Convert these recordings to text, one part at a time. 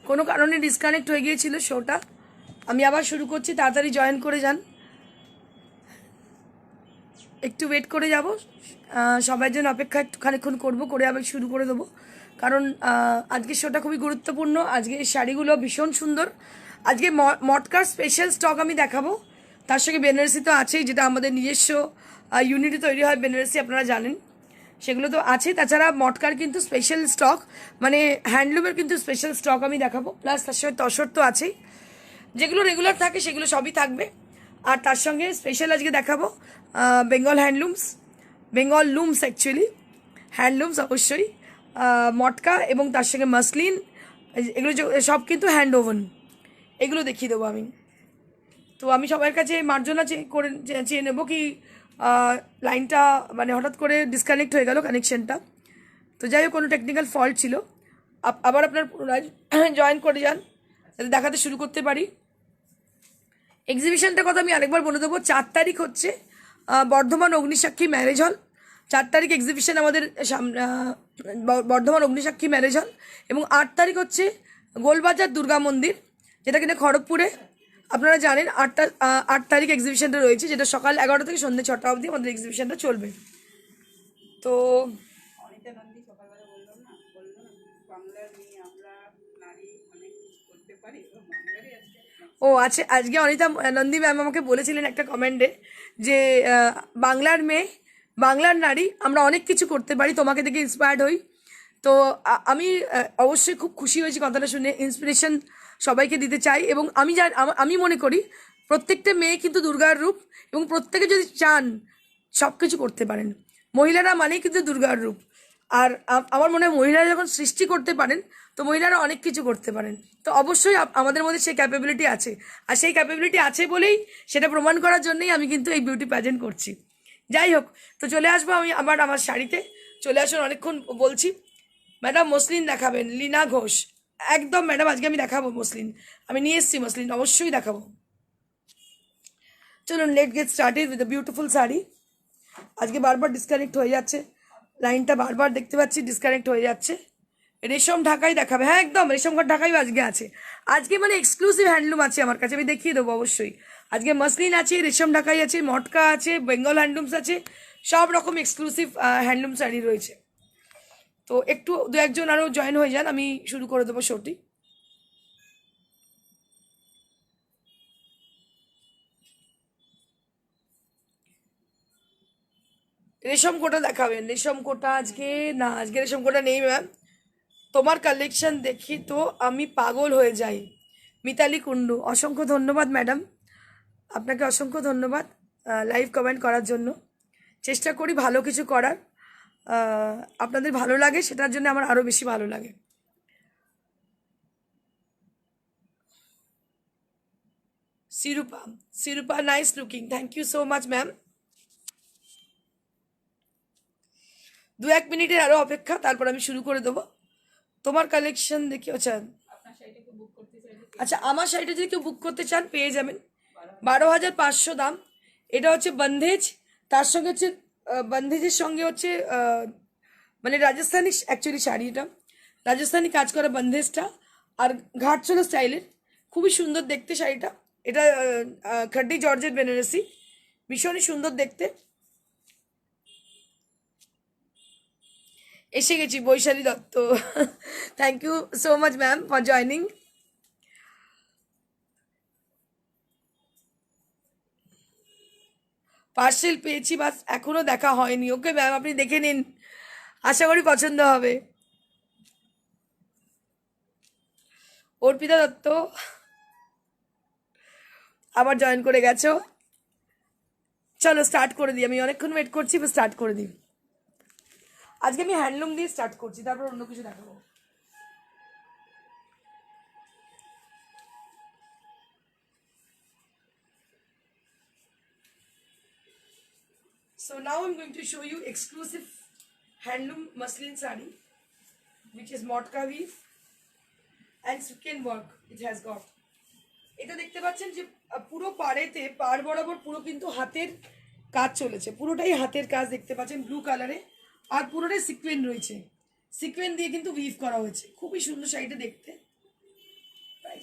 কোনো কারণে ডিসকানেক্ট হয়ে গিয়েছিল শোটা। আমি আবার শুরু করছি, তাড়াতাড়ি জয়েন করে যান, একটু ওয়েট করে যাব। সবার জন্য অপেক্ষা একটু খানিকক্ষণ করবো, করে আবার শুরু করে দেবো। কারণ আজকের শোটা খুবই গুরুত্বপূর্ণ। আজকে এই শাড়িগুলো ভীষণ সুন্দর। আজকে মটকার স্পেশাল স্টক আমি দেখাবো। তার সঙ্গে বেনারসি তো আছেই, যেটা আমাদের নিজস্ব ইউনিটে তৈরি হয় বেনারসি, আপনারা জানেন, সেগুলো তো আছে। তাছাড়া মটকার কিন্তু স্পেশাল স্টক, মানে হ্যান্ডলুমের কিন্তু স্পেশাল স্টক আমি দেখাবো। প্লাস তার সঙ্গে তসর তো আছেই, যেগুলো রেগুলার থাকে সেগুলো সবই থাকবে। আর তার সঙ্গে স্পেশাল আজকে দেখাবো বেঙ্গল হ্যান্ডলুমস, বেঙ্গল লুমস অ্যাকচুয়ালি, হ্যান্ডলুমস অবশ্যই, মটকা এবং তার সঙ্গে মাসলিন, এগুলো সব কিন্তু হ্যান্ড ওভেন, এগুলো দেখিয়ে দেবো আমি। তো আমি সবার কাছে মার্জনা করে চেয়ে নেবো কি লাইনটা মানে হঠাৎ করে ডিসকানেক্ট হয়ে গেল কানেকশনটা। তো যাই হোক, কোনো টেকনিক্যাল ফল্ট ছিল। আবার আপনার পুনরায় জয়েন করে যান, যাতে দেখাতে শুরু করতে পারি। এক্সিবিশনটার কথা আমি আরেকবার বলে দেবো। 4 তারিখ হচ্ছে বর্ধমান অগ্নিসাক্ষী ম্যারেজ হল। 4 তারিখ এক্সিবিশন আমাদের বর্ধমান অগ্নিসাক্ষী ম্যারেজ হল। এবং 8 তারিখ হচ্ছে গোলবাজার দুর্গা মন্দির, যেটা কিনা খড়গপুরে। আপনারা জানেন 8 তারিখ এক্সিবিশনটা রয়েছে, যেটা সকাল 11টা থেকে সন্ধ্যে 6টা অবধি আমাদের এক্সিবিশনটা চলবে। তো ও আচ্ছা, আজকে অনিতা নন্দী ম্যাম আমাকে বলেছিলেন একটা কমেন্টে যে বাংলার মেয়ে, বাংলার নারী, আমরা অনেক কিছু করতে পারি, তোমাকে দেখে ইন্সপায়ার্ড হই। তো আমি অবশ্যই খুব খুশি হয়েছি কথাটা শুনে। ইন্সপিরেশন সবাইকে দিতে চাই, এবং আমি মনে করি প্রত্যেকটা মেয়ে কিন্তু দুর্গার রূপ, এবং প্রত্যেকে যদি চান সব কিছু করতে পারেন। মহিলারা মানেই কিন্তু দুর্গার রূপ। আর আমার মনে হয় মহিলারা যখন সৃষ্টি করতে পারেন, তো মহিলারা অনেক কিছু করতে পারেন। তো অবশ্যই আমাদের মধ্যে সেই ক্যাপাবিলিটি আছে, আর সেই ক্যাপাবিলিটি আছে বলেই সেটা প্রমাণ করার জন্যই আমি কিন্তু এই বিউটি প্যাজেন্ট করছি। যাই হোক, তো চলে আসবো আমি আবার আমার শাড়িতে। চলে আসুন, অনেকক্ষণ বলছি। ম্যাডাম মসলিন দেখাবেন, লীনা ঘোষ। একদম ম্যাডাম, আজকে আমি দেখাবো মসলিন, আমি নিয়ে এসেছি মসলিন, অবশ্যই দেখাবো। চলুন, late get started with the beautiful sari. আজকে বারবার ডিসকানেক্ট হয়ে যাচ্ছে, লাইনটা বারবার দেখতে পাচ্ছি ডিসকানেক্ট হয়ে যাচ্ছে। রেশম ঢাকাই দেখাবে, হ্যাঁ একদম রেশম ঢাকাই আজকে আছে। আজকে মানে এক্সক্লুসিভ হ্যান্ডলুম আছে আমার কাছে, আমি দেখিয়ে দেবো অবশ্যই। আজকে মসলিন আছে, রেশম ঢাকাই আছে, মটকা আছে, বেঙ্গল হ্যান্ডলুমস আছে, সব রকম এক্সক্লুসিভ হ্যান্ডলুম শাড়ি রয়েছে। তো একটু দু একজন আরও জয়েন হয়ে যান, আমি শুরু করে দেবো শোটি। রেশম কোটা দেখাবেন? রেশম কোটা আজকে না, আজকে রেশম কোটা নেই ম্যাম। তোমার কালেকশন দেখি তো আমি পাগল হয়ে যাই। মিতালি কুন্ডু, অসংখ্য ধন্যবাদ ম্যাডাম, আপনাকে অসংখ্য ধন্যবাদ লাইভ কমেন্ট করার জন্য। চেষ্টা করি ভালো কিছু করার, আপনাদের ভালো লাগে সেটার জন্য আমার আরও বেশি ভালো লাগে। Sirupa, Sirupa nice looking, thank you so much ma'am. 2-1 মিনিটের আরও অপেক্ষা, তারপর আমি শুরু করে দেবো। তোমার কালেকশন দেখি। আচ্ছা আচ্ছা, আমার শাড়িটা যদি কেউ বুক করতে চান পেয়ে যাবেন। 12,500 দাম। এটা হচ্ছে বন্ধেজ, তার সঙ্গে হচ্ছে বন্ধেজের সঙ্গে হচ্ছে মানে রাজস্থানি অ্যাকচুয়ালি শাড়ি, এটা রাজস্থানি কাজ করা বন্ধেজটা, আর ঘাটচোলা স্টাইলের, খুবই সুন্দর দেখতে শাড়িটা। এটা খাড্ডি জর্জেট বেনারসি, ভীষণই সুন্দর দেখতে। এসে গেছি, Vaishali Dutta. Thank you so much ma'am for joining. Parcel পেয়েছি, বাস এখনো দেখা হয়নি। ওকে ম্যাম, আপনি দেখে নিন, আশা করি পছন্দ হবে। অর্পিতা দত্ত আবার জয়েন করে গেছো। চলো স্টার্ট করে দিই, আমি অনেকক্ষণ ওয়েট করছি, স্টার্ট করে দিই। আজকে আমি হ্যান্ডলুম দিয়ে স্টার্ট করছি, তারপর অন্য কিছু দেখাবো। So now I'm going to show you exclusive handloom muslin sari, which is motka weave and silken work it has got. এটা দেখতে পাচ্ছেন যে পুরো পাড়েতে পাড় বরাবর পুরো কিন্তু হাতের কাজ চলেছে, পুরোটাই হাতের কাজ দেখতে পাচ্ছেন ব্লু কালারে, আর পুরোটাই সিকোয়েন রয়েছে, সিকোয়েন দিয়ে কিন্তু উইভ করা হয়েছে। খুবই সুন্দর শাড়িটা দেখতে।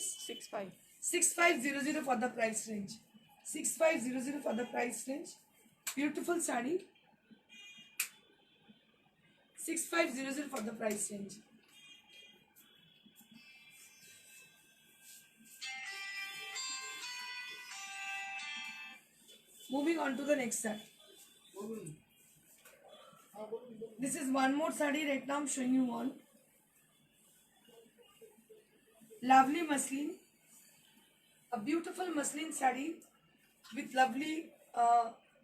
price? 65. 6500 for the price range. 6500 for the price range. Beautiful sari. 6500 for the price range. Moving on to the next sari. This is one more sari right now I'm showing you one. Lovely muslin. A beautiful muslin sari with lovely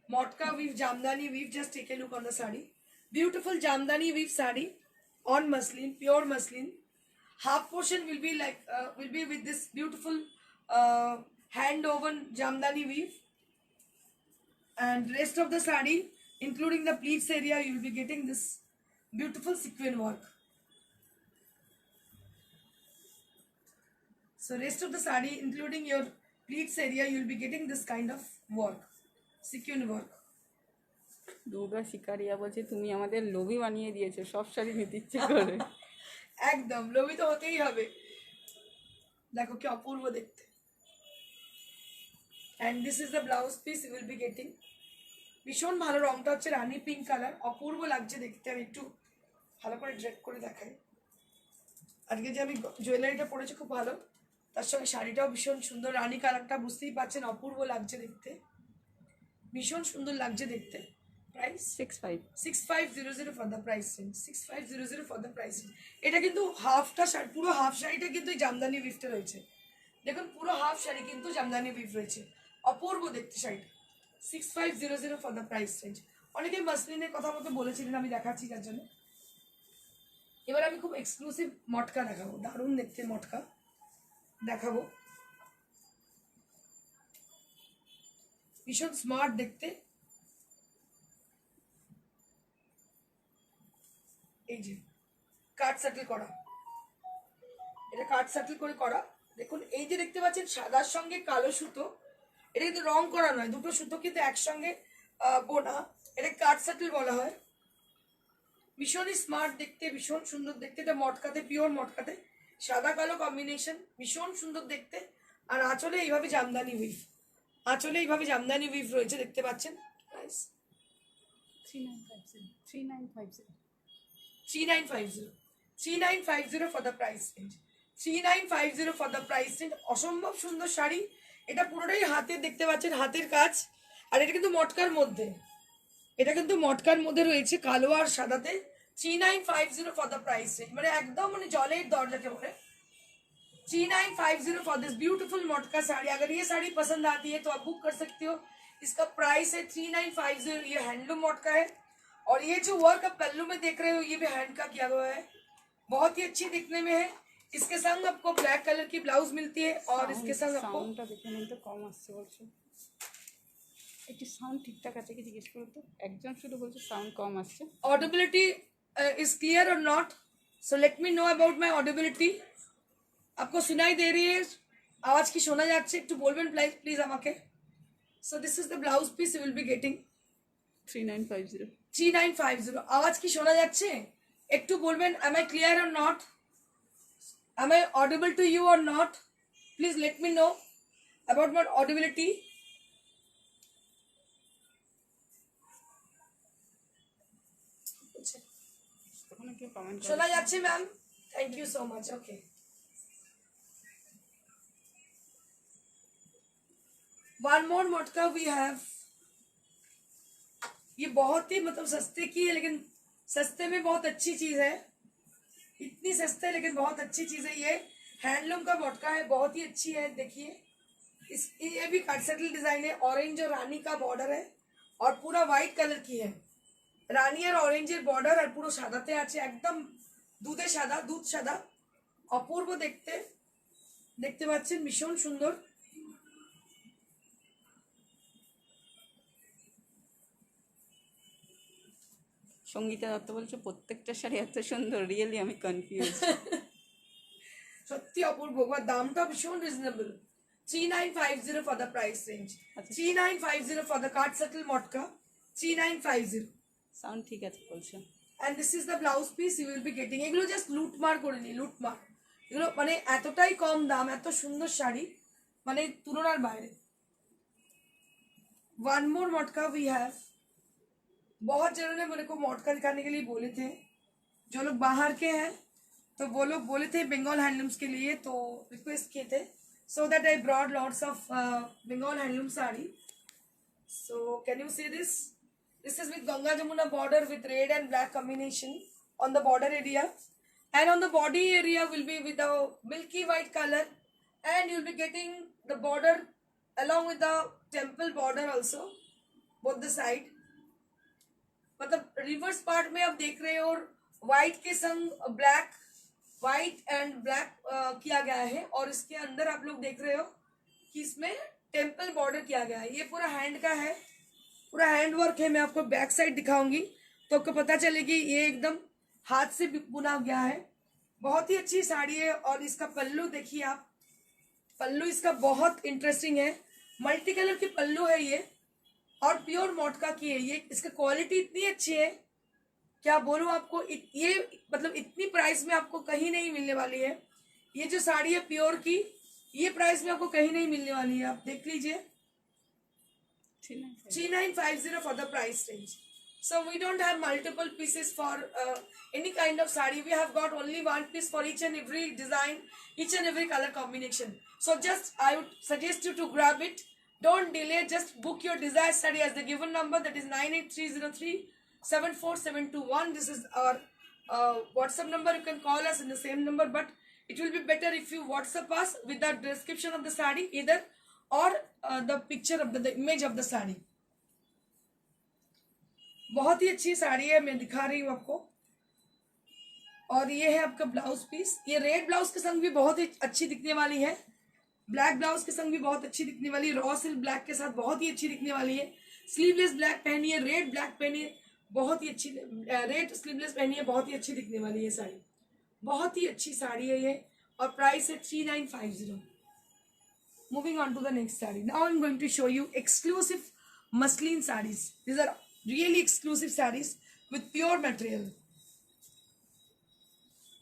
motka weave, jamdani weave. Just take a look on the sari. Beautiful jamdani weave sari on muslin, pure muslin. Half portion will be like will be with this beautiful hand woven jamdani weave, and rest of the sari, including the pleats area, you will be getting this beautiful sequin work. So rest of the sari, including your pleats area, you will be getting this kind of work, sequin work. Durga শিকারিয়া বলছে তুমি আমাদের লোভী বানিয়ে দিয়েছো, সব শাড়ি নিতে ইচ্ছে করে। একদম লোভী তো হতেই হবে। দেখো কি অপূর্ব দেখতে। And this is the blouse piece you will be getting. ভীষণ ভালো, রংটা হচ্ছে রানী পিঙ্ক কালার, অপূর্ব লাগছে দেখতে। আমি একটু ভালো করে ড্রেপ করে দেখাই। আজকে যে আমি জুয়েলারিটা পরেছি খুব ভালো, তার সঙ্গে শাড়িটাও ভীষণ সুন্দর। রানী কালারটা বুঝতেই পারছেন, অপূর্ব লাগছে দেখতে, ভীষণ সুন্দর লাগছে দেখতে। Price 65. 6500 for the price range. 6500 for the price range. এটা কিন্তু হাফটা শাড়ি, পুরো হাফ শাড়িটা কিন্তু জামদানি উইভটা রয়েছে। দেখুন পুরো হাফ শাড়ি কিন্তু জামদানি উইভ রয়েছে, অপূর্ব দেখতে শাড়িটা। 6500 for the price range. অনেকে মাসলিনের কথা মতো বলেছিলেন, আমি দেখাচ্ছি যার জন্য। এবার আমি খুব এক্সক্লুসিভ মটকা দেখাবো, দারুণ দেখতে মটকা দেখাবো, ভীষণ স্মার্ট দেখতে। এই যে কাট সাটল করা, এটা কাট সাটল করে করা। দেখুন এই যে দেখতে পাচ্ছেন সাদার সঙ্গে কালো সুতো, এটা কিন্তু রং করা নয়, দুটো সুতো কিন্তু একসঙ্গে বোনা, এটা কাট সাটল বলা হয়। ভীষণই স্মার্ট দেখতে, ভীষণ সুন্দর দেখতে। এটা মটকাতে, পিওর মটকাতে সাদা কালো কম্বিনেশন, ভীষণ সুন্দর দেখতে। আর আঁচলে এইভাবে জামদানি উইভ, আঁচলে এইভাবে জামদানি উইভ রয়েছে, দেখতে পাচ্ছেন। Price 3950. 3950. 3950. 3950 for the price range. 3950 for the price range. অসম্ভব সুন্দর শাড়ি। এটা পুরোটাই হাতের, দেখতে পাচ্ছেন হাতের কাজ। আর এটা কিন্তু মটকার মধ্যে, এটা কিন্তু মটকার মধ্যে রয়েছে কালো আর সাদাতে। 3950 for the price range, মানে একদম মানে জলের দরজাকে বলে। 3950 for this beautiful मटका साड़ी। अगर ये साड़ी पसंद आती है तो आप बुक कर सकते हो। इसका प्राइस है 3950। ये हैंडलूम मटका है, और ये जो वर्क आप पल्लू में देख रहे हो ये भी हैंड का किया हुआ है, बहुत ही अच्छी दिखने में है। इसके संग आपको ब्लैक कलर की ब्लाउज मिलती है, और इसके संग आपको সাউন্ডটা দেখে নিন তো কম আসছে বলছো। একটু সাউন্ড ঠিকঠাক আছে কি জিজ্ঞেস করো তো, একজন শুধু বলছে সাউন্ড কম আসছে। ऑडिबिलिटी इज क्लियर और not? So let me know about my audibility. आपको सुनाई दे रही है, आवाज की শোনা যাচ্ছে? একটু বলবেন প্লিজ আমাকে। So this is the blouse piece you will be getting. 3950. 3950। আওয়াজ কি শোনা যাচ্ছে? একটু বলবেন, am I clear or not? Am I audible to you or not? Please let me know about my audibility. ওখানে কেউ কমেন্ট শোনা যাচ্ছে ma'am? Thank you so much. Okay, one more matka we have. ये बहुत ही मतलब सस्ते की है, लेकिन सस्ते में बहुत अच्छी चीज है। इतनी सस्ते लेकिन बहुत अच्छी चीज है। ये हैंडलूम का मटका है, बहुत ही अच्छी है। देखिए इस, ये भी कट सेटल डिजाइन है। ऑरेंज और रानी का बॉर्डर है, और पूरा व्हाइट कलर की है। रानी और ऑरेंजের বর্ডার, আর পুরো সাদাতে আছে, একদম দুধে সাদা, দুধ সাদা, অপূর্ব দেখতে। দেখতে পাচ্ছেন ভীষণ সুন্দর। সঙ্গীতা দত্ত বলছে প্রত্যেকটা শাড়ি এত সুন্দর, রিয়েলি আমি কনফিউজ। সত্যি অপূর্ব, আর দামটা ভীষণ reasonable. 3950 for the price range. আচ্ছা। 3950 for the cut settle matka. 3950। Sound ঠিক আছে বলছো। and this is the blouse piece you will be getting। এগুলো জাস্ট লুটমার করে নি, লুটমার। এগুলো মানে এতটাই কম দাম, এত সুন্দর শাড়ি, মানে তুলনার বাইরে। One more matka we have. बहुत जनों ने मेरे को मटका दिखाने के लिए बोले थे, जो लोग बाहर के हैं तो वो लोग बोले थे बंगाल हैंडलूम्स के लिए, तो रिक्वेस्ट किए थे, so that I brought lots of Bengal handloom sari. So can you see this? This is with Ganga Jamuna border with red and black combination on the border area, and on the body area will be with the milky white color, and you'll be getting the border along with the temple border also, both the side। मतलब reverse part में आप देख रहे हो, white के संग black, white and black किया गया है, और इसके अंदर आप लोग देख रहे हो कि इसमें टेम्पल बॉर्डर किया गया है। ये पूरा हैंड का है, पूरा हैंड वर्क है। मैं आपको बैक साइड दिखाऊंगी तो आपको पता चलेगी, ये एकदम हाथ से बुना गया है। बहुत ही अच्छी साड़ी है। और इसका पल्लू देखिए आप, पल्लू इसका बहुत इंटरेस्टिंग है, मल्टी कलर की पल्लू है ये, और प्योर मोटका की है ये। इसका क्वालिटी इतनी अच्छी है, क्या बोलूं आपको, ये मतलब इतनी प्राइस में आपको कहीं नहीं मिलने वाली है। ये जो साड़ी है प्योर की, ये प्राइस में आपको कहीं नहीं मिलने वाली है। आप देख लीजिए, 3950 for the price range. So we don't have multiple pieces for any kind of sari. We have got only one piece for each and every design, each and every color combination. So just I would suggest you to grab it. Don't delay. Just book your desired sari as the given number, that is 98303 74721. This is our WhatsApp number. You can call us in the same number, but it will be better if you WhatsApp us with the description of the sari either, और the picture of the image of the sari. बहुत ही अच्छी साड़ी है, मैं दिखा रही हूँ आपको। और ये है आपका ब्लाउज पीस। ये रेड ब्लाउज के संग भी बहुत ही अच्छी दिखने वाली है, ब्लैक ब्लाउज के संग भी बहुत अच्छी दिखने वाली है, रॉ सिल्क ब्लैक के साथ बहुत ही अच्छी दिखने वाली है। स्लीवलेस ब्लैक पहनिए, रेड ब्लैक पहनिए, बहुत ही अच्छी, रेड स्लीवलेस पहनिए, बहुत ही अच्छी दिखने वाली है साड़ी। बहुत ही अच्छी साड़ी है ये, और प्राइस है 3950। Moving on to the next saree. Now I'm going to show you exclusive muslin sarees. These are really exclusive sarees with pure material.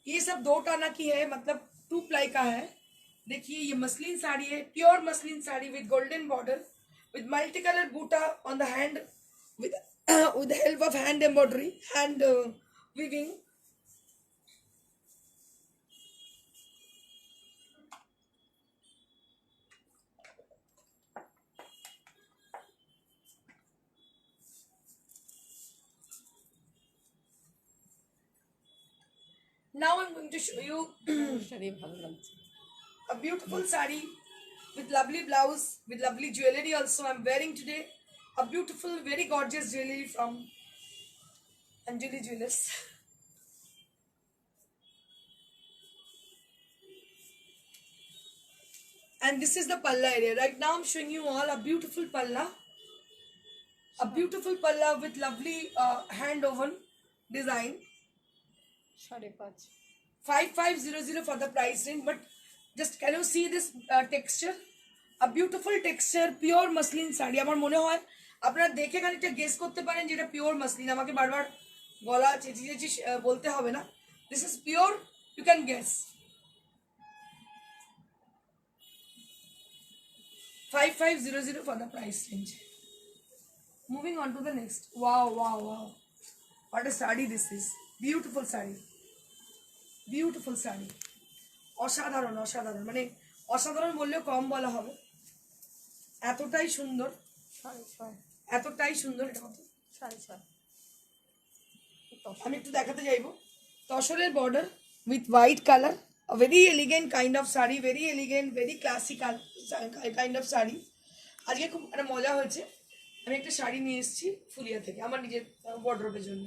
ये सब 2 टाना की है, मतलब 2 प्लाई का है। देखिए ये मसलिन साड़ी है, pure muslin sari with golden border, with multicolored butta on the hand, with with the help of hand embroidery, hand weaving. Now I'm going to show you ভালো লাগছে। a beautiful saree with lovely blouse, with lovely jewelry also. I'm wearing today a beautiful, very gorgeous jewelry from Anjali Jewelers. And this is the palla area. Right now I'm showing you all a beautiful palla. A beautiful palla with lovely hand woven design. 5.5 5500 for the price range. But just can you see this texture? A beautiful texture, pure muslin sari. আমার মনে হয় আপনারা দেখে খানিকটা guess করতে পারেন যেটা pure muslin. আমাকে বারবার গলা চেঁচিয়ে চেঁচিয়ে বলতে হবে না। This is pure, you can guess. 5500 for the price range. Moving on to the next. Wow, wow, wow. What a saree this is. Beautiful saree. Beautiful sari, অসাধারণ অসাধারণ, মানে অসাধারণ বললেও কম বলা হবে, এতটাই সুন্দর, 6.5 এতটাই সুন্দর। এটা কত? 6.5। আমি একটু দেখাতে চাইবো। তসরের border with white colour, very elegant kind of sari, very elegant, very classical kind of sari. আজকে খুব একটা মজা হয়েছে। আমি একটা শাড়ি নিয়ে এসেছি ফুলিয়া থেকে আমার নিজের ওয়ার্ডরোবের জন্য।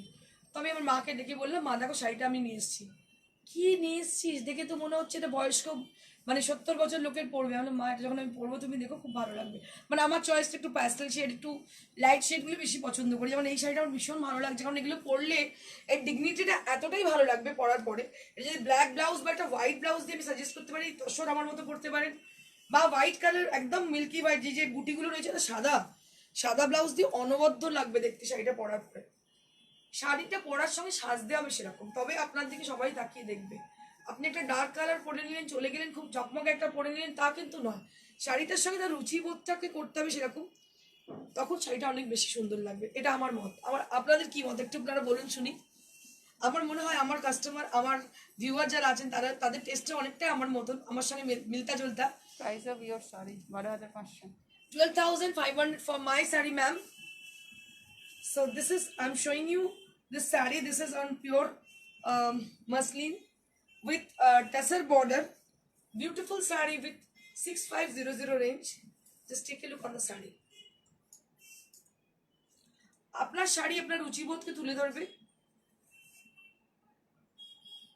তো আমি আমার মাকে ডেকে বললাম, মা দেখো শাড়িটা আমি নিয়ে এসেছি। কি নিয়ে এসেছিস? দেখে তো মনে হচ্ছে এটা বয়স্ক, মানে 70 বছর লোকের পরবে। আমি মা এটা যখন আমি পরবো তুমি দেখো খুব ভালো লাগবে। মানে আমার চয়েসটা একটু প্যাস্টেল শেড, একটু লাইট শেডগুলো বেশি পছন্দ করি। যেমন এই শাড়িটা আমার ভীষণ ভালো লাগছে, কারণ এগুলো পরলে এর ডিগনিটিটা এতটাই ভালো লাগবে পরার পরে। এটা যদি ব্ল্যাক ব্লাউজ বা একটা হোয়াইট ব্লাউজ দিয়ে আমি সাজেস্ট করতে পারি, তসর আমার মতো পরতে পারেন, বা হোয়াইট কালার একদম মিল্কি হোয়াইট, যে বুটিগুলো রয়েছে না সাদা সাদা ব্লাউজ দিয়ে অনবদ্য লাগবে দেখতে শাড়িটা পরার পরে। শাড়িটা পরার সঙ্গে সাজতে হবে সেরকম, তবে আপনার দিকে সবাই তাকিয়ে দেখবে। আপনি একটা ডার্ক কালার পরে নিলেন, চলে গেলেন, খুব ঝকমকে একটা পরে নিলেন, তা কিন্তু নয়। শাড়িটার সঙ্গে তার রুচিবোধটাকে করতে হবে সেরকম, তখন শাড়িটা অনেক বেশি সুন্দর লাগবে। এটা আমার মত। আপনাদের কি মত একটু আপনারা বলুন শুনি। আমার মনে হয় আমার কাস্টমার, আমার ভিউয়ার যারা আছেন তাদের টেস্টটা অনেকটাই আমার মতন, আমার সঙ্গে মিলতা জুলতা। Price of your sari 12,500। 12,500 for my saree, ma'am. So this is, I'm showing you this saree. This is on pure muslin with tassel border. Beautiful saree with 6500 range. Just take a look on the saree. আপনার শাড়ি আপনার রুচিবোধকে তুলে ধরবে।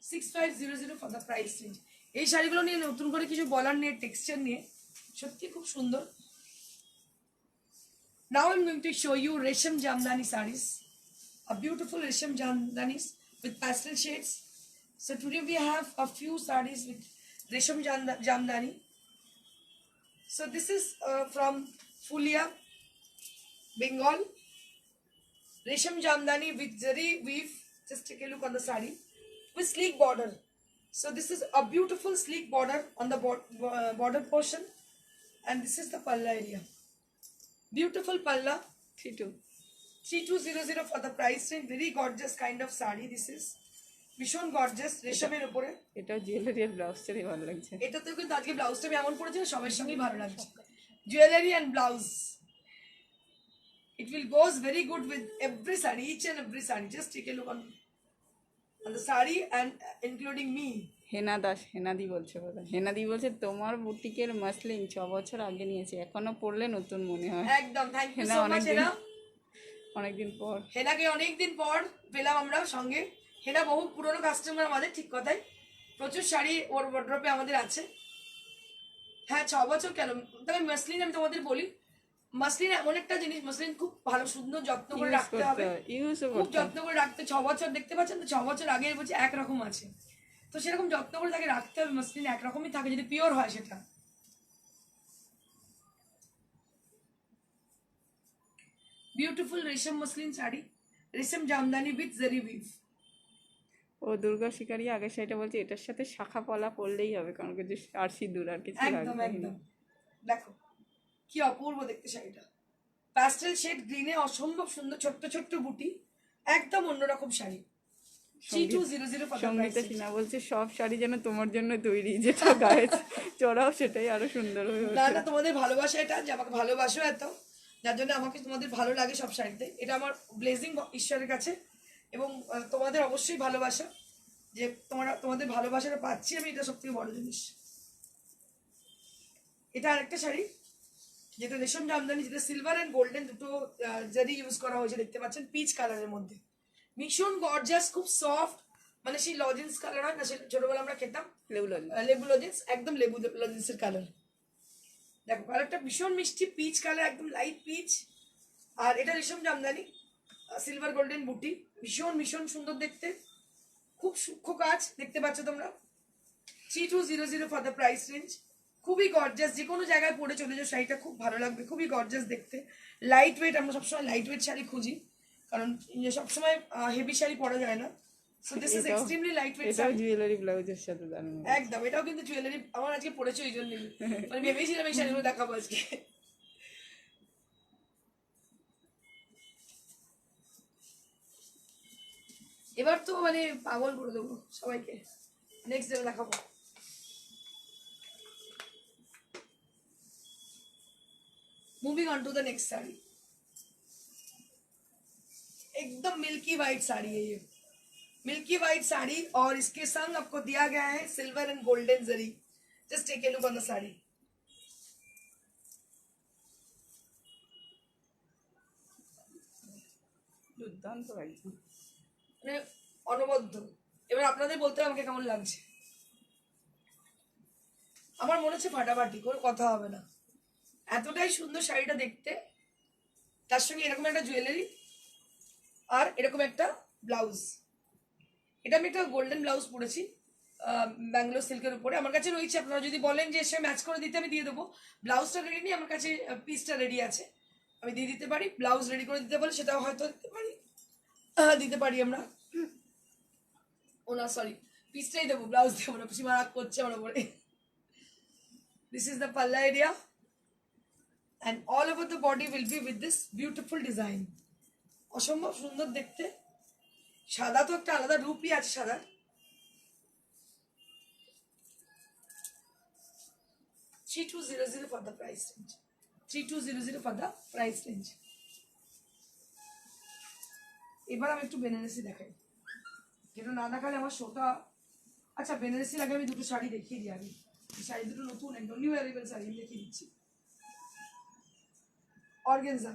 6500 for the price range. এই শাড়িগুলো নিয়ে নতুন করে কিছু বলার নিয়ে, টেক্সচার নিয়ে সত্যি খুব সুন্দর। Now I'm going to show you Resham Jamdani sarees, a beautiful Resham Jamdanis with pastel shades. So today we have a few sarees with Resham Jamdani. So this is from Fulia, Bengal. Resham Jamdani with zari weave. Just take a look on the saree with sleek border. So this is a beautiful sleek border on the border portion, and this is the palla area. Beautiful palla. 3200 for the price range. Very gorgeous kind of saree. This is ভীষণ gorgeous রেশমের উপরে। এটাও jewellery আর ব্লাউজটাই ভালো লাগছে। এটাতেও কিন্তু আজকে ব্লাউজটা আমি এমন পরেছি সবার সঙ্গেই ভালো লাগছে। Jewellery and blouse, it will goes very good with every saree, each and every saree. Just take a look on the saree and including me. হেনাদি বলছে বোধ হয়। হেনাদি বলছে তোমার বুটিকের মাসলিন 6 বছর আগে নিয়েছে, এখনো পরলে নতুন মনে হয়। একদম, thank you Hena so much. অনেকদিন পর হেনাকে অনেকদিন পর পেলাম আমরা সঙ্গে। হেনা বহু পুরনো কাস্টমার আমাদের, ঠিক কথাই। প্রচুর শাড়ি ওর ওয়ার্ড্রপে আমাদের আছে। হ্যাঁ, 6 বছর কেন, তবে মাসলিন আমি তোমাদের বলি, মাসলিন এমন একটা জিনিস, মাসলিন খুব ভালো সুন্দর যত্ন করে রাখতে হবে, খুব যত্ন করে রাখতে। 6 বছর দেখতে পাচ্ছেন তো, 6 বছর আগে বলছে একরকম আছে, তো সেরকম যত্ন করে তাকে রাখতে হবে। মাসলিন একরকমই থাকে যদি পিওর হয় সেটা। বিউটিফুল রেশম মসলিন শাড়ি, রেশম জামদানি উইথ জারি উইভ। ও দুর্গা শিকারি আগের শাড়িটা বলছে এটার সাথে শাখা পলা পরলেই হবে, কারণ কিছু আর সিঁদুর আর কিছু একদম লাগবে একদম। দেখো কি অপূর্ব দেখতে শাড়িটা, প্যাস্টেল শেড গ্রিনে অসম্ভব সুন্দর, ছোট্ট ছোট্ট বুটি, একদম অন্যরকম শাড়ি। 3200 সঙ্গীতা সিনহা বলছে সব শাড়ি যেন তোমার জন্য তৈরি, যেটা গায়ে চড়াও সেটাই আরো সুন্দর হয়ে না ওঠে। না, তোমাদের ভালোবাসা এটা, যে আমাকে ভালোবাসো এত, যার জন্য আমাকে তোমাদের ভালো লাগে সব শাড়িতে। এটা আমার ব্লেসিং ঈশ্বরের কাছে, এবং তোমাদের অবশ্যই ভালোবাসা, যে তোমাদের ভালোবাসাটা পাচ্ছি আমি, এটা সব থেকে বড় জিনিস। এটা আরেকটা শাড়ি যেটা রেশম জামদানি, যেটা সিলভার অ্যান্ড গোল্ডেন দুটো জারি ইউজ করা হয়েছে, দেখতে পাচ্ছেন পিচ কালারের মধ্যে। ভীষণ গর্জাস, খুব সফট, মানে সেই লজেন্স কালার হয় না, সেটা ছোটবেলা আমরা খেতাম, লেবু লজেন্স, একদম লেবু লজেন্সের কালার। দেখো কালারটা ভীষণ মিষ্টি, পিচ কালার, একদম লাইট পিচ। আর এটা রেশম জামদানি, সিলভার গোল্ডেন বুটি, ভীষণ ভীষণ সুন্দর দেখতে, খুব সূক্ষ্ম কাজ, দেখতে পাচ্ছ তোমরা। 3200 ফর দ্য প্রাইস রেঞ্জ। খুবই গর্জাস, যে কোনো জায়গায় পরে চলে যাও শাড়িটা খুব ভালো লাগবে, খুবই গর্জাস দেখতে। লাইট ওয়েট, আমরা সবসময় লাইট ওয়েট শাড়ি খুঁজি, কারণ সবসময় হেভি শাড়ি পরা যায় না। So this is extremely light weight. এটাও জুয়েলারি ব্লাউজের সাথে দারুণ। একদম, এটাও কিন্তু জুয়েলারি, আমার আজকে পরেছে ওই জন্যই, মানে ভেবেছিলাম এই শাড়িগুলো দেখাবো আজকে। এবার তো মানে পাগল করে দেবো সবাইকে, নেক্সট যেটা দেখাবো। Moving on to the next sari, एकदम मिल्की वाइट साड़ी है ये, मिल्की वाइट साड़ी, और इसके संग आपको दिया गया है silver and golden zari. Just take a look on the sari. দুর্দান্ত লাগছে, মানে অনবদ্য। এবার আপনাদের বলতে হবে আমাকে কেমন লাগছে। আমার মনে হচ্ছে ফাটাফাটি, কোনো কথা হবে না, এতটাই সুন্দর শাড়িটা দেখতে। তার সঙ্গে এরকম একটা জুয়েলারি আর এরকম একটা ব্লাউজ। এটা আমি একটা গোল্ডেন ব্লাউজ পরেছি ব্যাঙ্গালোর সিল্কের উপরে, আমার কাছে রয়েছে। আপনারা যদি বলেন যে এসে ম্যাচ করে দিতে, আমি দিয়ে দেবো। ব্লাউজটা রেডি নেই, আমার কাছে পিসটা রেডি আছে, আমি দিয়ে দিতে পারি। ব্লাউজ রেডি করে দিতে বলে সেটাও হয়তো দিতে পারি আমরা। ও না সরি, পিসটাই দেবো, ব্লাউজ দেবো না, পিসিমা রাগ করছে আমার উপরে। This is the palla area and all over the body will be with this beautiful design. অসম্ভব সুন্দর দেখতে। সাদা তো একটা আলাদা রূপই আছে সাদা। 3200 for the price range. 3200 for the price range. এবার আমি একটু বেনারসি দেখাই, যেটা না দেখালে আমার শোটা। আচ্ছা বেনারসি লাগে আমি দুটো শাড়ি দেখিয়ে দিই আগে। এই শাড়ি দুটো নতুন একদম নিউ অ্যারাইভেল শাড়ি আমি দেখিয়ে দিচ্ছি। Organza,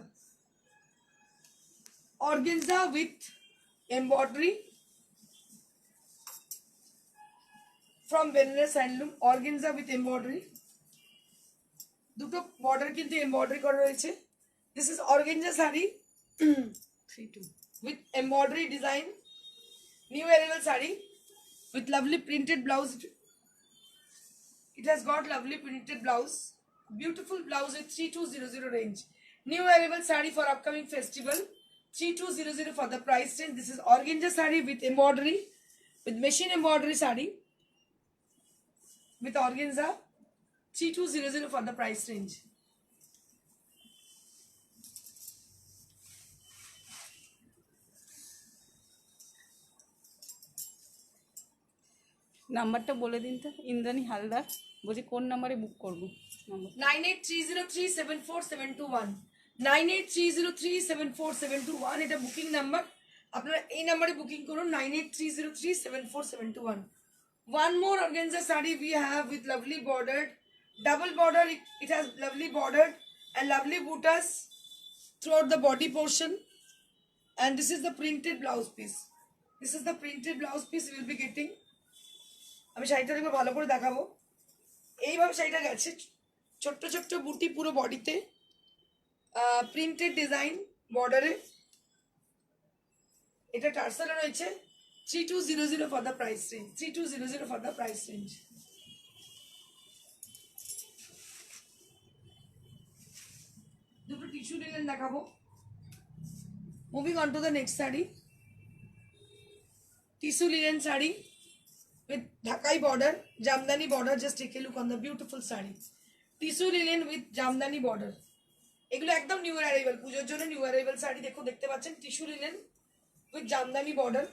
organza with embroidery from Banaras handloom. Organza with embroidery, দুটো বর্ডার কিন্তু এমব্রয়ডারি করা রয়েছে। This is organza sari 3-2 with embroidery design, new arrival sari with lovely printed blouse. It has got lovely printed blouse, beautiful blouse with 3200 range. New arrival sari for upcoming festival, 3200 for the price range. This is organza sari with embroidery, with machine embroidery sari with organza, 3200 for the price range. নাম্বারটা বলে দিন তো। ইন্দ্রাণী হালদার বলছি কোন নাম্বারে বুক করবো number? 9830374721 9830374721 এটা booking number. আপনারা এই নাম্বারে বুকিং করুন 9830374721। One more organza sari we have with lovely bordered, double border. It has lovely bordered and lovely buttas throughout the body portion. And this is the printed blouse piece. This is the printed blouse piece we will be getting. আমি শাড়িটা একবার ভালো করে দেখাবো। এইভাবে শাড়িটা গেছে, ছোট্ট ছোট্ট বুটি পুরো বডিতে, প্রিন্টেড ডিজাইন বর্ডারে। এটা টার্সেলে রয়েছে 3200 for the price range. 3200 for the price range. দুটো টিস্যু লিনেন দেখাবো। Moving on to the next sari, tissue linen sari with Dhakai border, Jamdani border. Just take a look on the beautiful sari. Tissue linen with Jamdani border. এগুলো একদম new arrival, পুজোর জন্য new arrival sari. দেখো দেখতে পাচ্ছেন tissue linen with Jamdani border,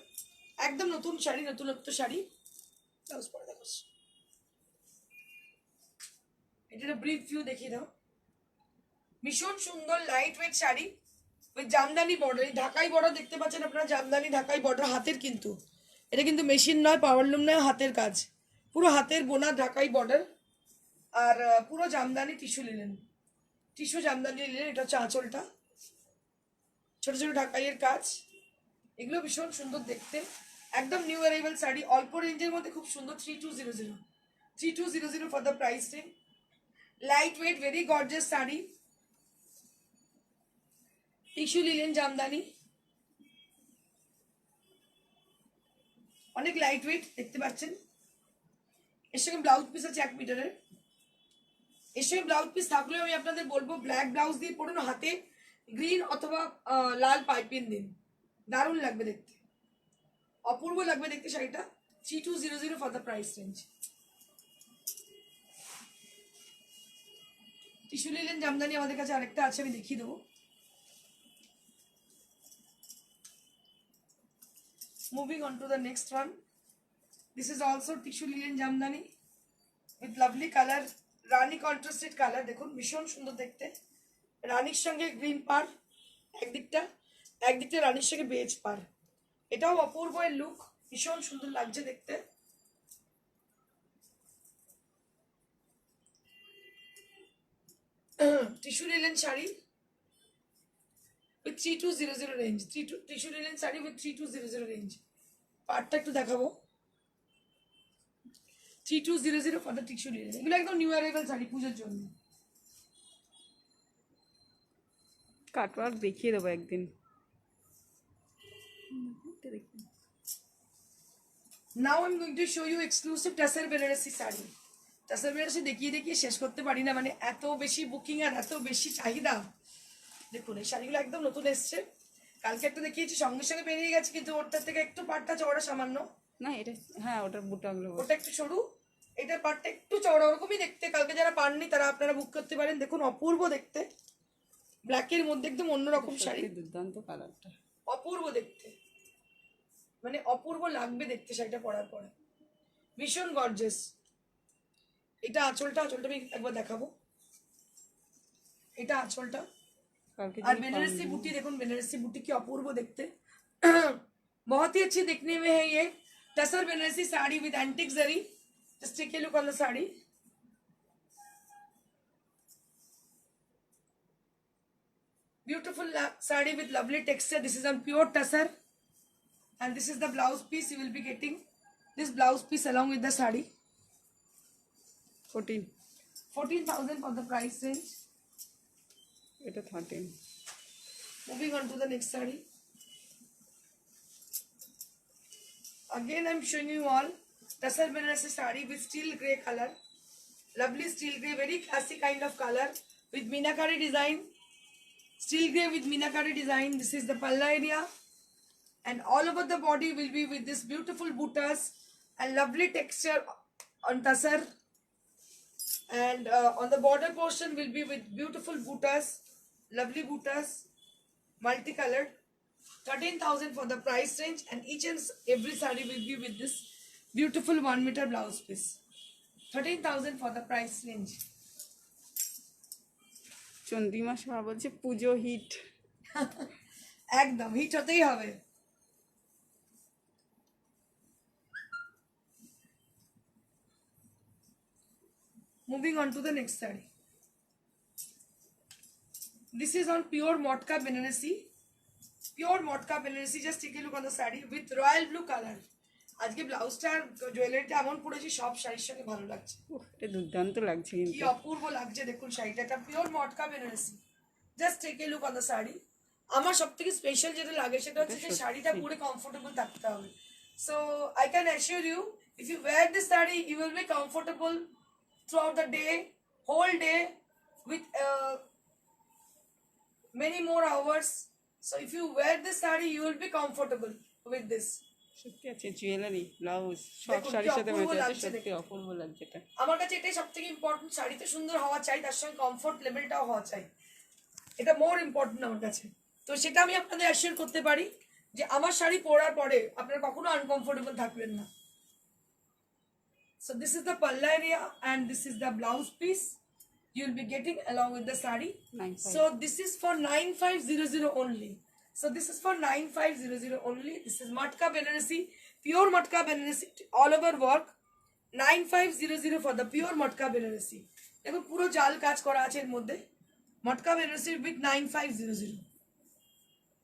একদম নতুন শাড়ি, নতুনত্ব শাড়ি। ব্লাউজ পরে দেখো, এটা ব্রিফ ভিউ দেখিয়ে দাও। ভীষণ সুন্দর light weight sari with Jamdani border. এই ঢাকাই বর্ডার দেখতে পাচ্ছেন আপনারা, জামদানি ঢাকাই বর্ডার হাতের, কিন্তু এটা কিন্তু মেশিন নয়, পাওয়ারলুম নয়, হাতের কাজ, পুরো হাতের বোনা ঢাকাই বর্ডার। আর পুরো Jamdani tissue linen, tissue Jamdani linen. এটা হচ্ছে আঁচলটা, ছোট ছোট ঢাকাইয়ের কাজ। এগুলো ভীষণ সুন্দর দেখতে, একদম নিউ অ্যারাইভাল শাড়ি, অল্প রেঞ্জের মধ্যে খুব সুন্দর। 3200 3200 for the price range. Light weight very gorgeous sari, tissue linen Jamdani, অনেক লাইট ওয়েট দেখতে পাচ্ছেন। এর সঙ্গে ব্লাউজ পিস আছে 1 মিটারের। এর সঙ্গে ব্লাউজ পিস থাকলেও আমি আপনাদের বলবো ব্ল্যাক ব্লাউজ দিয়ে পরুন, হাতে গ্রিন অথবা লাল পাইপিন দিন, দারুণ লাগবে দেখতে, অপূর্ব লাগবে দেখতে শাড়িটা। 3200 for the price range. Tissue linen Jamdani আমাদের কাছে আরেকটা আছে, আমি দেখিয়ে দেবো। Moving on to the next one. This is also tissue linen jamdani with lovely color, rani contrasted color. দেখুন ভীষণ সুন্দর দেখতে, রানীর সঙ্গে গ্রিন পার একদিকটা, একদিকটা রানীর সঙ্গে বেজ পার। এটাও অপূর্ব এর লুক, ভীষণ সুন্দর লাগছে দেখতে। Tissue linen sari with 3200 range. Tissue linen sari with 3200 range. পার্টটা একটু দেখাবো। 3200 ফর দ্য টিস্যু লিনেন। এগুলো একদম নিউ অ্যারাইভাল শাড়ি পুজোর জন্য। কাটওয়ার্ক দেখিয়ে দেবো একদিন। Now I'm going to show you exclusive tussar Banarasi sari. Tussar Banarasi দেখিয়ে দেখিয়ে শেষ করতে পারি না, মানে এত বেশি বুকিং আর এত বেশি চাহিদা। দেখুন এই শাড়িগুলো একদম নতুন এসছে, কালকে একটা দেখিয়েছি সঙ্গে সঙ্গে বেরিয়ে গেছে, কিন্তু ওটার থেকে একটু পাটটা চওড়া সামান্য। না এটা, হ্যাঁ ওটার বুটাগুলো ওটা একটু সরু, এটার পাটটা একটু চওড়া, ওরকমই দেখতে। কালকে যারা পাননি তারা আপনারা বুক করতে পারেন। দেখুন অপূর্ব দেখতে, ব্ল্যাকের মধ্যে একদম অন্যরকম শাড়ি, সত্যি দুর্দান্ত কালারটা। অপূর্ব দেখতে, মানে অপূর্ব লাগবে দেখতে শাড়িটা পরার পরে, ভীষণ গর্জেস। এটা আঁচলটা, আঁচলটা আমি একবার দেখাবো, এটা আঁচলটা। কালকে और যিনি बेनारसी পাননি, बूटी देखो, बेनारसी बूटी की अपूर्व देखते बहुत ही अच्छी दिखने में है ये tussar Banarasi sari with antique zari. Just take a look on the sari. Beautiful sari with lovely texture. This is on pure tussar and this is the blouse piece. You will be getting this blouse piece along with the sari. 14,000 for the price range। এটা 13। Moving on to the next saree. Again, I'm showing you all Tasar Banarasi saree with steel grey color. Lovely steel grey, very classic kind of color with Meenakari design. Steel grey with Meenakari design. This is the palla area. And all over the body will be with this beautiful buttas and lovely texture on Tasar. And on the border portion will be with beautiful buttas, lovely buttas, multicolored. 13,000 for the price range, and each and every saree will be with this beautiful 1 meter blouse piece. 13,000 for the price range. Chandrima Saha বলছে পুজো hit. একদম hit হতেই হবে। Moving on to the next saree. This is on pure Motka Banarasi. Pure Motka Banarasi. Just take a look on the saree with royal blue color. আজকে ব্লাউজটা আর জুয়েলারিটা এমন পড়েছি সব শাড়ির সঙ্গে ভালো লাগছে। উফ, এটা দুর্দান্ত লাগছে কি কিন্তু। অপূর্ব লাগছে দেখুন শাড়িটা, এটা pure matka Banarasi. Just take a look on the sari. আমার সব থেকে স্পেশাল যেটা লাগে সেটা হচ্ছে যে শাড়িটা পরে কমফোর্টেবল থাকতে হবে। So I can assure you, if you wear this sari you will be comfortable throughout the day, whole day with many more hours. So if you wear this saree you will be comfortable with this. সত্যি আছে jewellery blouse সব দেখুন, শাড়ির কি সাথে অপূর্ব match আছে, লাগছে সত্যি দেখতে। অপূর্ব লাগছে এটা। আমার কাছে এটাই সব থেকে ইম্পর্টেন্ট, শাড়িতে সুন্দর হওয়া চাই, তার সঙ্গে কমফোর্ট লেভেলটাও হওয়া চাই, এটা মোর ইম্পর্টেন্ট আমার কাছে। তো সেটা আমি আপনাদের অ্যাসিওর করতে পারি যে আমার শাড়ি পরার পরে আপনারা কখনো আনকমফোর্টেবল থাকবেন না। সো দিস ইজ দ্য পাল্লা area and this is the blouse piece you will be getting along with the saree. 95. So this is for 9500 only. So this is for 9500 only. This is Matka Banarasi, pure Matka Banarasi, all over work. 9500 for the pure Matka Banarasi. দেখো পুরো জাল কাজ করা আছে এর মধ্যে, মটকা Banarasi with 9500।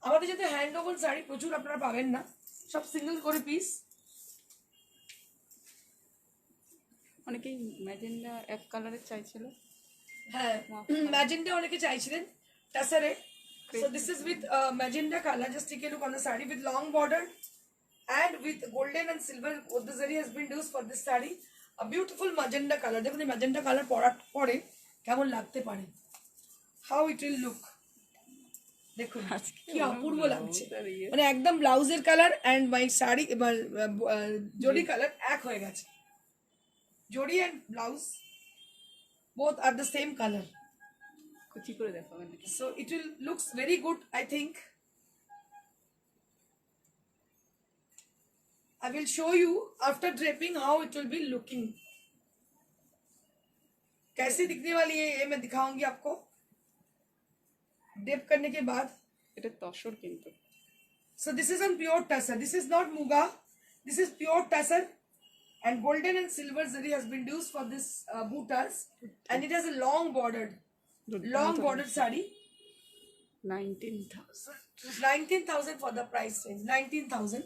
আমাদের যাতে হ্যান্ড ওভার শাড়ি প্রচুর আপনারা পাবেন না, সব সিঙ্গেল করে পিস। অনেকেই ম্যাজেন্ডা এক কালারের চাইছিল। হ্যাঁ, ম্যাজেন্ডা অনেকে চাইছিলেন টাসারে। So this is with magenta color. Just take a look on the saree with long border and with golden and silver. What the zari has been used for this saree. A beautiful magenta color. দেখুন এই magenta color পরার পরে কেমন লাগতে পারে, how it will look. দেখুন কি অপূর্ব লাগছে, মানে একদম ব্লাউজের colour and my sari zari colour এক হয়ে গেছে। Zari and blouse both are the same color. কুচি করে দেখাবেন এটা। So it will looks very good, I think. I will show you after draping how it will be looking. कैसी दिखने वाली है ये मैं दिखाऊंगी आपको ड्रेप करने के बाद। এটা তসর কিন্তু। So this is on pure tussar. This is not muga. This is pure tussar. And golden and silver zari has been used for this buttas. And it has a long bordered saree. 19,000। 19,000 for the price range. 19,000.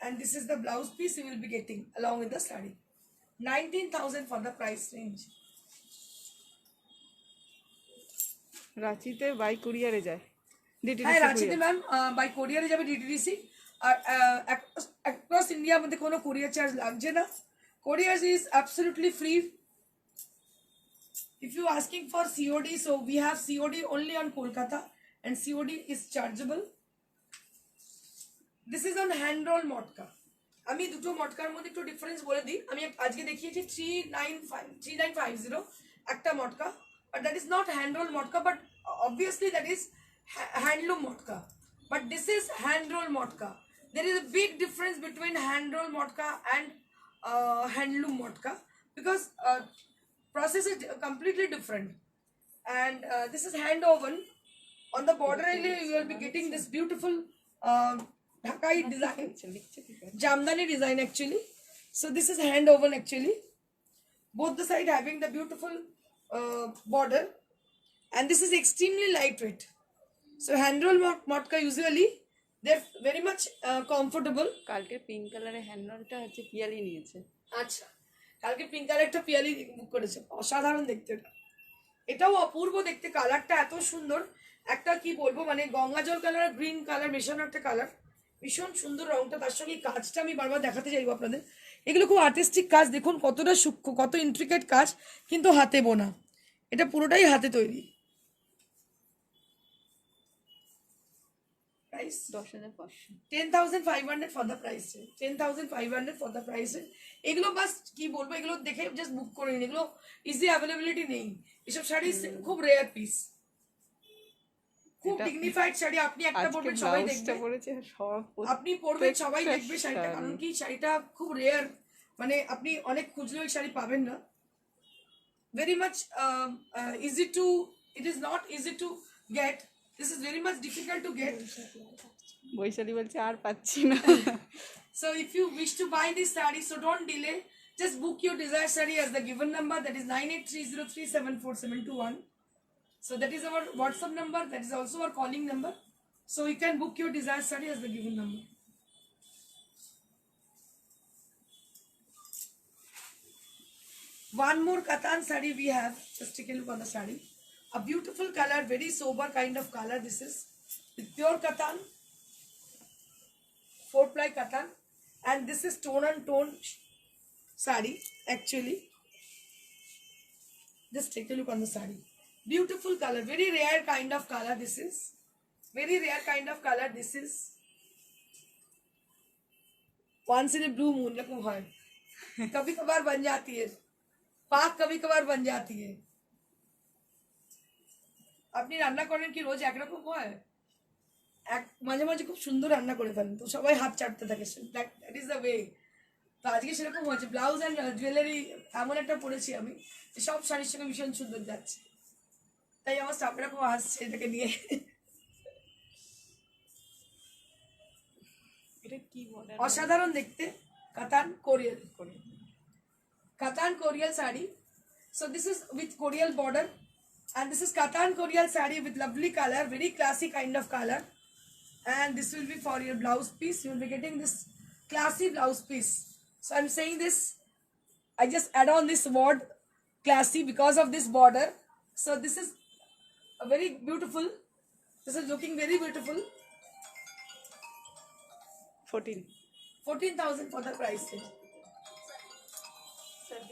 And this is the blouse piece you will be getting along with the saree. 19,000 for the price range. রাঁচিতে by কুরিয়ারে যায়, হ্যাঁ রাঁচিতে ma'am bye কোরিয়ারে যাবে DTDC. আর across ইন্ডিয়ার মধ্যে কোনো কোরিয়ার charge লাগছে না। কোরিয়ার is absolutely free. If you asking for COD, so we have COD only on Kolkata and COD is chargeable. This is on hand roll motka. আমি দুটো মটকার মধ্যে একটু ডিফারেন্স বলে দিই। আমি আজকে দেখিয়েছি 3950 একটা matka, but that is not hand roll matka, but obviously that is handloom matka, but this is hand roll matka. There is a big difference between hand roll motka and handloom motka, because process is completely different. And this is hand woven. On the border area you will be getting this beautiful Dhakai design, Jamdani design actually. So this is hand woven actually. Both the side having the beautiful border, and this is extremely lightweight. So hand roll motka usually they're very much comfortable. কালকে pink কালারের হ্যান্ডলটা হচ্ছে পিয়ালি নিয়েছে। আচ্ছা, কালকে pink colour একটা পিয়ালি বুক করেছে, অসাধারণ দেখতে এটা। এটাও অপূর্ব দেখতে, কালারটা এত সুন্দর, একটা কি বলবো মানে গঙ্গা জল কালার আর গ্রিন কালার মেশানো একটা কালার, ভীষণ সুন্দর রংটা। তার সঙ্গে এই কাজটা আমি বারবার দেখাতে চাইবো আপনাদের। এগুলো খুব আর্টিস্টিক কাজ, দেখুন কতটা সূক্ষ্ম, কত ইন্ট্রিকেট কাজ, কিন্তু হাতে বোনা, এটা পুরোটাই হাতে তৈরি। Price 10,500। 10,500 for the price. 10,500 for the price. এগুলো বাস কি বলবো, এগুলো দেখে জাস্ট বুক করে নিন, এগুলো ইজি অ্যাভেলেবিলিটি নেই। এসব শাড়ি খুব রেয়ার পিস, খুব ডিগনিফাইড শাড়ি। আপনি একটা পরবেন সবাই দেখবে, আপনি পরবেন সবাই দেখবে শাড়িটা, কারণ কি শাড়িটা খুব রেয়ার, মানে আপনি অনেক খুঁজলেও এই শাড়ি পাবেন না। Very much easy to, it is not easy to get, this is very much difficult to get. Baishali বলছে আর পাচ্ছি না। So if you wish to buy this saree, so don't delay, just book your desired saree as the given number, that is 9830374721. So that is our WhatsApp number, that is also our calling number, so you can book your desired saree as the given number. One more katan saree we have, just take a look on the saree. A beautiful color, very sober kind of color. This is with pure katan, 4-ply katan, and this is tone and tone saree actually. Just take a look on the saree. Beautiful color, very rare kind of color. This is very rare kind of color. This is once in a blue moon रकम है, कभी कभार बन जाती है पाक, कभी कभार बन जाती है। আপনি রান্না করেন কি রোজ একরকম হয়? এক মাঝে মাঝে খুব সুন্দর রান্না করে ফেলেন, তো সবাই হাত চাটতে থাকে, দ্যাট ইজ দ্য ওয়ে। তো আজকে সেরকম হয়েছে, ব্লাউজ অ্যান্ড জুয়েলারি এমন একটা পরেছি আমি, সব শাড়ির সঙ্গে ভীষণ সুন্দর যাচ্ছে, তাই আমার স্টাফেরা খুব হাসছে এটাকে নিয়ে। এটা কি বলে, অসাধারণ দেখতে, কাতান কোরিয়াল, কাতান Korial sari. So this is with Korial border, and this is Katan Korial saree with lovely color, very classy kind of color, and this will be for your blouse piece. You will be getting this classy blouse piece. So I'm saying this, I just add on this word classy because of this border. So this is a very beautiful, this is looking very beautiful. 14,000 for the price range.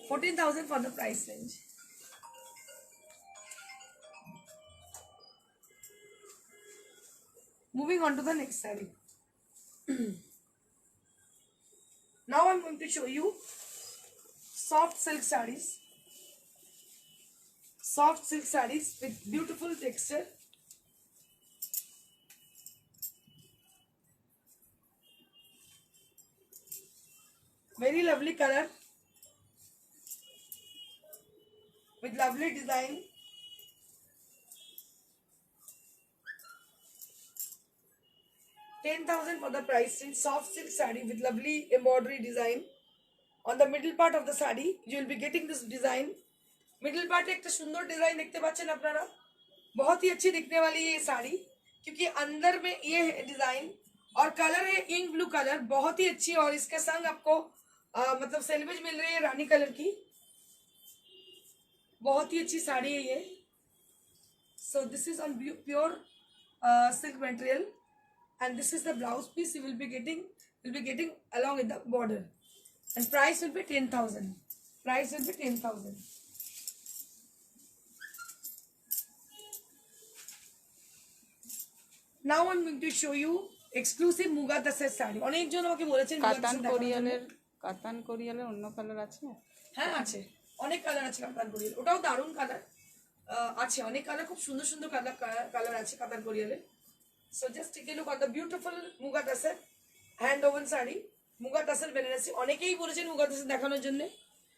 14,000 for the price range. Moving on to the next saree. Now I'm going to show you soft silk sarees. Soft silk sarees with beautiful texture. Very lovely color with lovely design. $10,000 for the price range. Soft silk saree with lovely embroidery design. On the middle part of the saree, you will be getting this design. Middle part एक तो सुंदर design देखते बच्चे ना अपना, बहुत ही अच्छी दिखने वाली है ये साड़ी, क्योंकि अंदर में ये डिजाइन और कलर है इंक ब्लू कलर, बहुत ही अच्छी। और इसके संग आपको मतलब सेल्वेज मिल रही है रानी कलर की, बहुत ही अच्छी साड़ी है ये। So this is on pure silk material, and this is the blouse piece you will be getting along with the border, and price will be 10,000. Price will be 10,000. Now I'm going to show you exclusive muga তাসের শাড়ি, অনেকজন আমাকে বলেছেন মুগা কাতান তাসের দেখানোর জন্য। কোরিয়ালের অন্য colour আছে? হ্যাঁ আছে, অনেক কালার আছে কাতান কোরিয়াল, ওটাও দারুণ কালার আছে, অনেক কালার, খুব সুন্দর সুন্দর কালার আছে কাতান কোরিয়ালে। So just take a look on the beautiful muga তাসের হ্যান্ড ওভেন শাড়ি, মুগা তাসের বেনারসি। অনেকেই বলেছেন মুগা তাসের দেখানোর জন্য।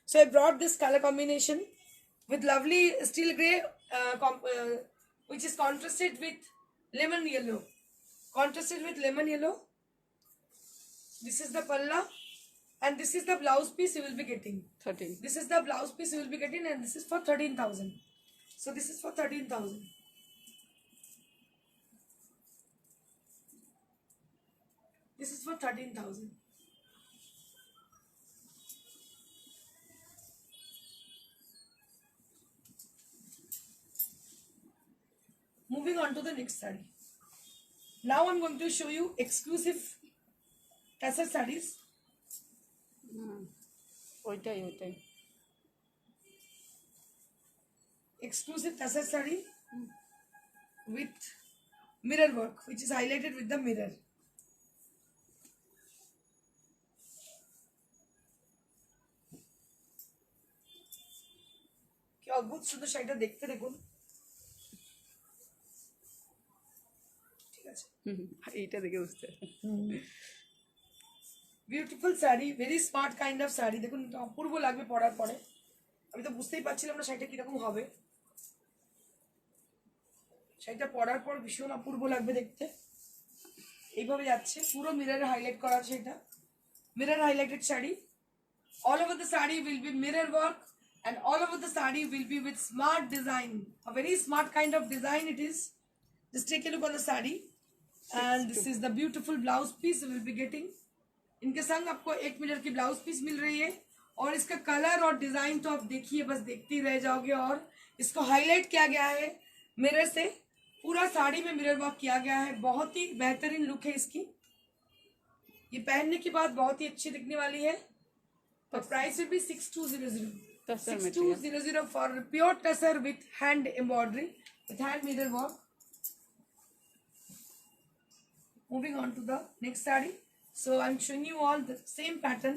So I brought this colour combination with lovely steel grey, which is contrasted with lemon yellow. Contrasted with lemon yellow. This is the palla, and this is the blouse piece you will be getting. 13. This is the blouse piece you will be getting, and this is for 13,000. So this is for 13,000. This is for 13,000. Moving on to the next saree. Now I'm going to show you exclusive tassel sarees. ওইটাই Exclusive tassel saree with mirror work, which is highlighted with the mirror. কি অদ্ভুত সুন্দর শাড়িটা দেখতে, দেখুন। ঠিক আছে, এইটা দেখে বুঝতে beautiful sari, very smart kind of sari. দেখুন এটা অপূর্ব লাগবে পরার পরে, আমি তো বুঝতেই পারছিলাম না শাড়িটা কিরকম হবে। শাড়িটা পরার পর ভীষণ অপূর্ব লাগবে দেখতে। এইভাবে যাচ্ছে, পুরো মিররে হাইলাইট করা আছে, এটা mirror highlighted sari. All over the saree will be mirror work, and all over the saree will be with smart design, a very smart kind of design it is. Just take a look on the saree, and this is the beautiful blouse piece you will be getting. इनके संग आपको 1 metre की blouse piece मिल रही है, और इसका colour और design तो आप देखिए, बस देखते ही रह जाओगे। और इसको हाईलाइट किया गया है मिरर से, पूरा साड़ी में मिरर वर्क किया गया है, बहुत ही बेहतरीन लुक है इसकी। ये पहनने के बाद बहुत ही अच्छी दिखने वाली है। तो price will be 6200, 6200 for pure tussar with hand embroidery, with hand mirror work. Moving on to the next saree. So I'm showing you all the same pattern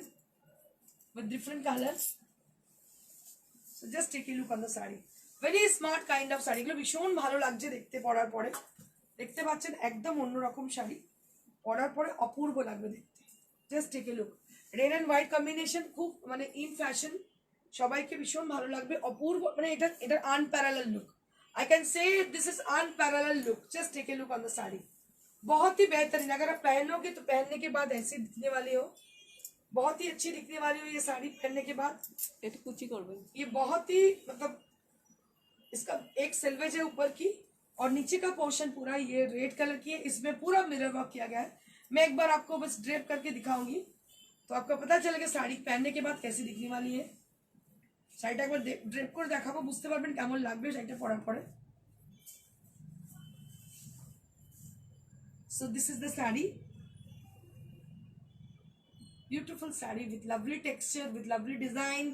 with different colors. So just take a look on the saree. Very smart kind of sari, এগুলো ভীষণ ভালো লাগছে দেখতে পরার পরে। দেখতে পাচ্ছেন একদম অন্যরকম শাড়ি, পরার পরে অপূর্ব লাগবে দেখতে। Just take a look, red and white combination, খুব মানে ইন ফ্যাশন, সবাইকে ভীষণ ভালো লাগবে, অপূর্ব, মানে এটার unparallel look. I can say this is unparallel look. Just take a look on the sari, बहुत ही बेहतरीन। अगर आप पहनोगे तो पहनने के बाद ऐसी दिखने वाली हो, बहुत ही अच्छी दिखने वाली हो ये साड़ी पहनने के बाद। এটা কুচি করবেন। ये बहुत ही मतलब इसका एक सिल्वेज है ऊपर की, और नीचे का पोर्शन पूरा ये रेड कलर की है, इसमें पूरा मिरर वर्क किया गया है। मैं एक बार आपको बस ड्रेप करके दिखाऊंगी तो आपको पता चलेगा साड़ी पहनने के बाद कैसी दिखने वाली है। শাড়িটা একবার ড্রেপ করে দেখাবো, বুঝতে পারবেন কেমন লাগবে শাড়িটা পরার পরে। So this is the saree, beautiful saree with lovely texture, with lovely design,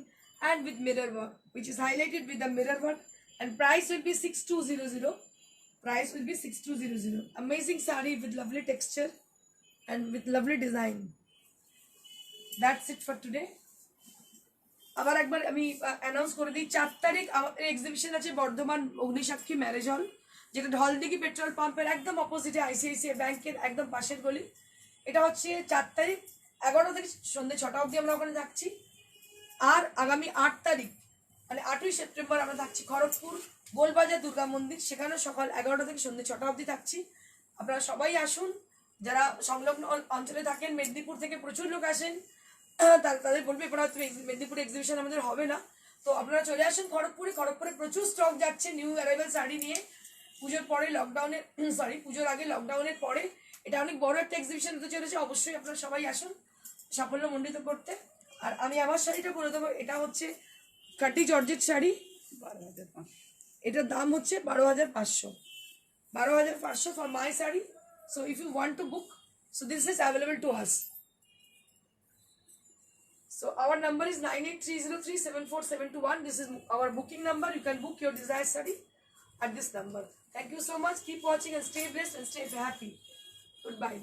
and with mirror work, which is highlighted with the mirror work, and price will be 6200. Price will be 6200. Amazing saree with lovely texture and with lovely design. That's it for today. আবার একবার আমি announce করে দিই, 4 তারিখ আমাদের exhibition আছে বর্ধমান অগ্নিসাক্ষী marriage hall, যেটা Dholdighi petrol পাম্পের একদম অপোজিটে, আইসিআইসিআই ব্যাংকের একদম পাশের গলি। এটা হচ্ছে 4 তারিখ 11 থেকে সন্ধ্যে 6টা অবধি আমরা ওখানে থাকছি। আর আগামী 8 তারিখ মানে 8ই সেপ্টেম্বর আমরা থাকছি খড়গপুর গোলবাজার দুর্গা মন্দির, সেখানে সকাল 11টা থেকে সন্ধ্যে 6টা অবধি থাকছি। আপনারা সবাই আসুন, যারা সংলগ্ন অঞ্চলে থাকেন, মেদিনীপুর থেকে প্রচুর লোক আসেন, তাদের বলবে এবার হয়তো মেদিনীপুরে এক্সিবিশন আমাদের হবে না, তো আপনারা চলে আসুন খড়গপুরে। খড়গপুরে প্রচুর স্টক যাচ্ছে নিউ অ্যারাইভাল শাড়ি নিয়ে, পুজোর পরে লকডাউনের পুজোর আগে লকডাউনের পরে এটা অনেক বড় একটা এক্সিবিশন হতে চলেছে। অবশ্যই আপনারা সবাই আসুন সাফল্য মণ্ডিত করতে। আর আমি আমার শাড়িটা বলে দেবো, এটা হচ্ছে কাটি জর্জেট শাড়ি, 12,500। এটার দাম হচ্ছে 12,500, 12,500 for my sari. So if you want to book, so this is available to us. So our number is 9830374721. This is our booking number. You can book your desired study at this number. Thank you so much. Keep watching and stay blessed and stay happy. Goodbye.